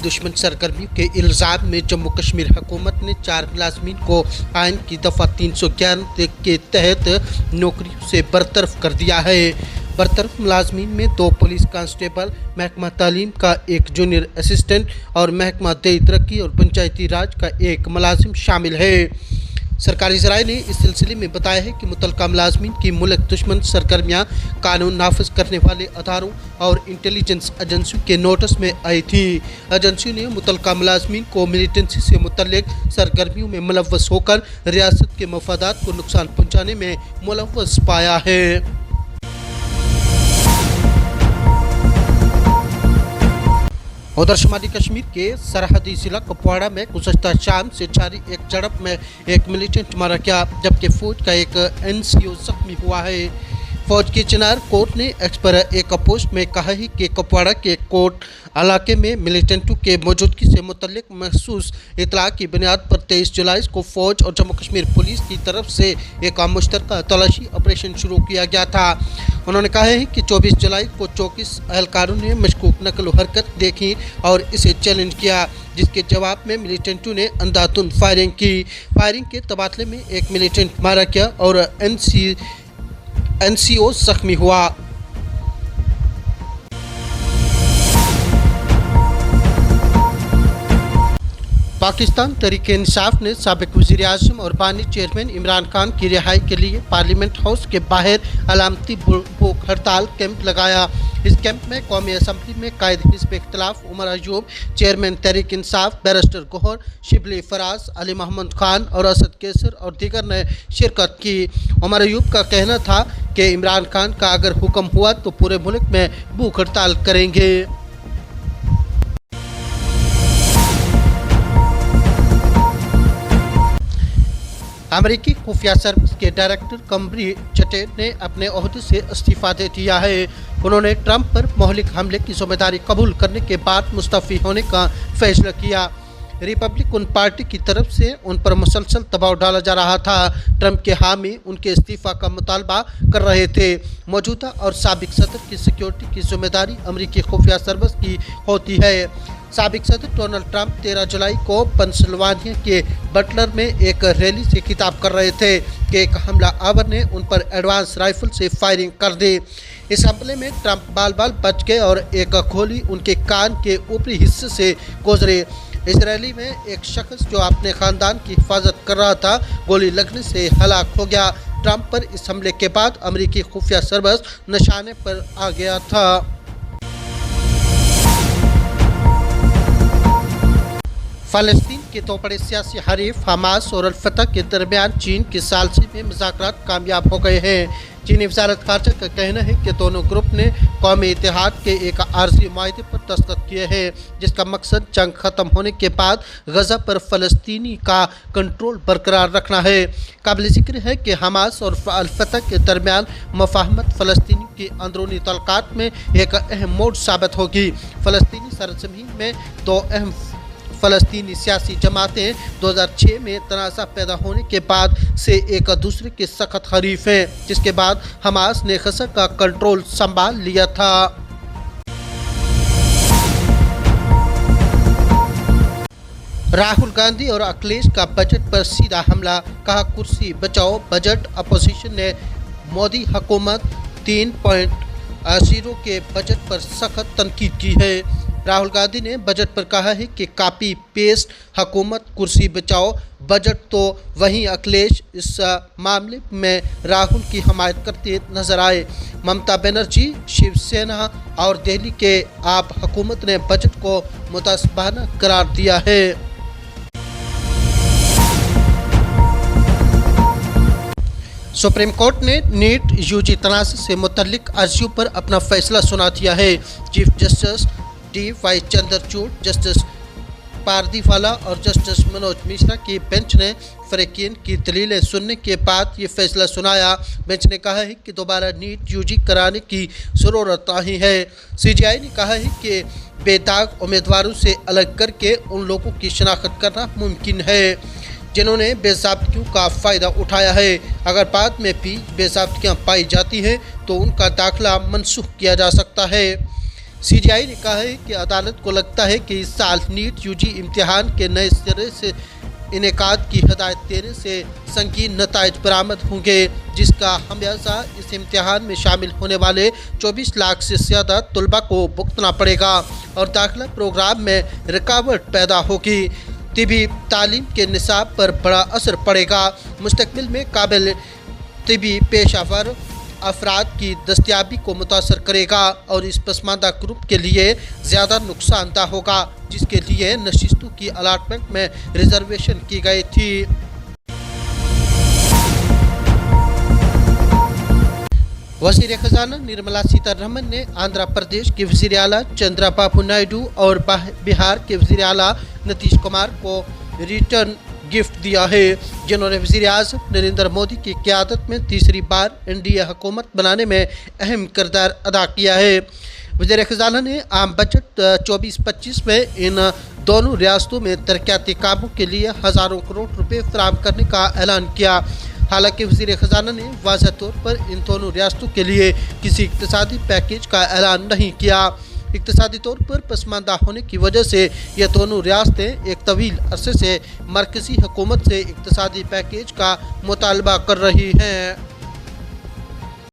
दुश्मन सरगर्मियों के इल्ज़ाम में जम्मू कश्मीर हुकूमत ने 4 मुलाजमीन को आइन की दफ़ा 311 के तहत नौकरियों से बरतरफ कर दिया है। बरतरफ मुलाजमीन में 2 पुलिस कांस्टेबल, महकमा तालीम का 1 जूनियर असिस्टेंट और महकमा देई तरक्की और पंचायती राज का 1 मुलाजिम शामिल है। सरकारी ज़राए ने इस सिलसिले में बताया है कि मुतल्लिका मुलाजमीन की मुल्क दुश्मन सरगर्मियाँ कानून नाफिज करने वाले अदारों और इंटेलिजेंस एजेंसियों के नोटिस में आई थी। एजेंसियों ने मुतल्लिका मुलाजमीन को मिलिटेंसी से मुतल्लिक सरगर्मियों में मुलव्वस होकर रियासत के मफादात को नुकसान पहुँचाने में मुलव्वस पाया है। उधर शुमाली कश्मीर के सरहदी जिला कुपवाड़ा में गुज़श्ता शाम से जारी एक झड़प में एक मिलिटेंट मारा गया, जबकि फौज का एक NCO जख्मी हुआ है। फौज के चिनार कोर्ट ने एक्स पर एक पोस्ट में कहा है कि कुपवाड़ा के कोट इलाके में मिलिटेंटों के मौजूदगी से मुतल्लिक महसूस इतला की बुनियाद पर 23 जुलाई को फौज और जम्मू कश्मीर पुलिस की तरफ से एक मुश्तरका तलाशी ऑपरेशन शुरू किया गया था। उन्होंने कहा है कि 24 जुलाई को 24 एहलकारों ने मशकूक नकल हरकत देखी और इसे चैलेंज किया, जिसके जवाब में मिलिटेंटों ने अंधाधुंध फायरिंग की। फायरिंग के तबादले में एक मिलिटेंट मारा गया और NCO जख्मी हुआ। पाकिस्तान तहरीक इंसाफ ने साबिक वज़ीर आज़म और बानी चेयरमैन इमरान खान की रिहाई के लिए पार्लियामेंट हाउस के बाहर अलामती भूख हड़ताल कैंप लगाया। इस कैंप में कौमी असम्बली में कायद हिज़्ब इख्तिलाफ उमर अयूब, चेयरमैन तहरीक इंसाफ बैरिस्टर गौहर, शिबली फराज, अली मोहम्मद खान और असद कैसर और दीगर ने शिरकत की। उमर अयूब का कहना था कि इमरान खान का अगर हुक्म हुआ तो पूरे मुल्क में भूख हड़ताल करेंगे। अमेरिकी खुफिया सर्विस के डायरेक्टर कमरी चटे ने अपने ओहदे से इस्तीफा दे दिया है। उन्होंने ट्रंप पर मौलिक हमले की जिम्मेदारी कबूल करने के बाद मुस्तफ़ी होने का फैसला किया। रिपब्लिकन पार्टी की तरफ से उन पर मुसलसल दबाव डाला जा रहा था। ट्रंप के हामी उनके इस्तीफा का मुतालबा कर रहे थे। मौजूदा और साबिक सदर की सिक्योरिटी की जिम्मेदारी अमेरिकी खुफिया सर्विस की होती है। साबिक सदर डोनाल्ड ट्रंप 13 जुलाई को पेंसिल्वानिया के बटलर में एक रैली से खिताब कर रहे थे कि एक हमला आवर ने उन पर एडवांस राइफल से फायरिंग कर दी। इस हमले में ट्रंप बाल बच गए और एक गोली उनके कान के ऊपरी हिस्से से गुजरे। इस रैली में एक शख्स जो अपने खानदान की हिफाजत कर रहा था, गोली लगने से हलाक हो गया। ट्रंप पर इस हमले के बाद अमेरिकी खुफिया सर्विस निशाने पर आ गया था। फ़लस्तीन के 2 बड़े सियासी हरीफ हमास और अल-फतह के दरमियान चीन की सालसी में मुज़ाकरात कामयाब हो गए हैं। चीनी वज़ारत ख़ारजा का कहना है कि दोनों ग्रुप ने कौमी इत्तेहाद के एक आर्ज़ी मुआहदे पर दस्तखत किए हैं, जिसका मकसद जंग ख़त्म होने के बाद गज़ा पर फ़लस्तीनी का कंट्रोल बरकरार रखना है। काबिल ज़िक्र है कि हमास और अल-फतह के दरमियान मफ़ाहमत फ़लस्तीनियों की अंदरूनी तल्क़ात में एक अहम मोड़ साबित होगी। फ़लस्तीनी सरज़मीन में 2 अहम फ़लस्तीनी सियासी जमातें 2006 में तनाज़ा पैदा होने के बाद से एक दूसरे के सख्त हरीफ हैं, जिसके बाद हमास ने गज़ा का कंट्रोल संभाल लिया था। राहुल गांधी और अखिलेश का बजट पर सीधा हमला, कहा कुर्सी बचाओ बजट। अपोजिशन ने मोदी हुकूमत 3.0 के बजट पर सख्त तनकीद की है। राहुल गांधी ने बजट पर कहा है कि कॉपी पेस्ट हुकूमत कुर्सी बचाओ बजट, तो वहीं अखिलेश इस मामले में राहुल की हमायत करते नजर आए। ममता बनर्जी, शिवसेना और दिल्ली के आप हुकूमत ने बजट को मुतासबाना करार दिया है। सुप्रीम कोर्ट ने नीट UG तनाज़े से मुतल्लिक अर्जियों पर अपना फैसला सुना दिया है। Chief justice DY Chandrachud, justice Pardiwala और जस्टिस मनोज मिश्रा की बेंच ने फ़रीक़ीन की दलीलें सुनने के बाद ये फैसला सुनाया। बेंच ने कहा है कि दोबारा नीट UG कराने की ज़रूरत नहीं है। CJI ने कहा है कि बेदाग उम्मीदवारों से अलग करके उन लोगों की शनाख्त करना मुमकिन है जिन्होंने बेज़ाब्तियों का फ़ायदा उठाया है। अगर बाद में भी बेज़ाब्तियाँ पाई जाती हैं तो उनका दाखिला मनसूख किया जा सकता है। CGI ने कहा है कि अदालत को लगता है कि इस साल नीट यूजी इम्तिहान के नए सिरे से इनेकाद की हदायत देने से संगीन नताइज बरामद होंगे, जिसका हमेशा इस इम्तिहान में शामिल होने वाले 24 लाख से ज़्यादा तलबा को भुगतना पड़ेगा और दाखिला प्रोग्राम में रुकावट पैदा होगी। तिबी तालीम के निसाब पर बड़ा असर पड़ेगा। मुस्तकबिल में काबिल तिबी पेशावर अफराद की दस्तियाबी को मुतासर करेगा और इस पसमानदा ग्रुप के लिए ज़्यादा नुकसानदा होगा, जिसके लिए नशिस्तों की अलाटमेंट में रिजर्वेशन की गई थी। वज़ीर ख़जाना निर्मला सीतारमण ने आंध्र प्रदेश के वज़ीर आला चंद्रबाबू नायडू और बिहार के वज़ीर आला नीतीश कुमार को रिटर्न गिफ्ट दिया है, जिन्होंने वज़ीर आज़म नरेंद्र मोदी की क़यादत में तीसरी बार एनडीए हुकूमत बनाने में अहम किरदार अदा किया है। वज़ीर ख़जाना ने आम बजट 24-25 में इन दोनों रियासतों में तरक्याती कामों के लिए हज़ारों करोड़ रुपए फराहम करने का ऐलान किया। हालांकि वज़ीर ख़जाना ने वाज़ह तौर पर इन दोनों रियासतों के लिए किसी इक़्तिसादी पैकेज का ऐलान नहीं किया। इक़्तिसादी तौर पर पसमानदा होने की वजह से ये दोनों रियासतें एक तवील अरसे से मरकज़ी हुकूमत से इक़्तिसादी पैकेज का मुतालबा कर रही हैं।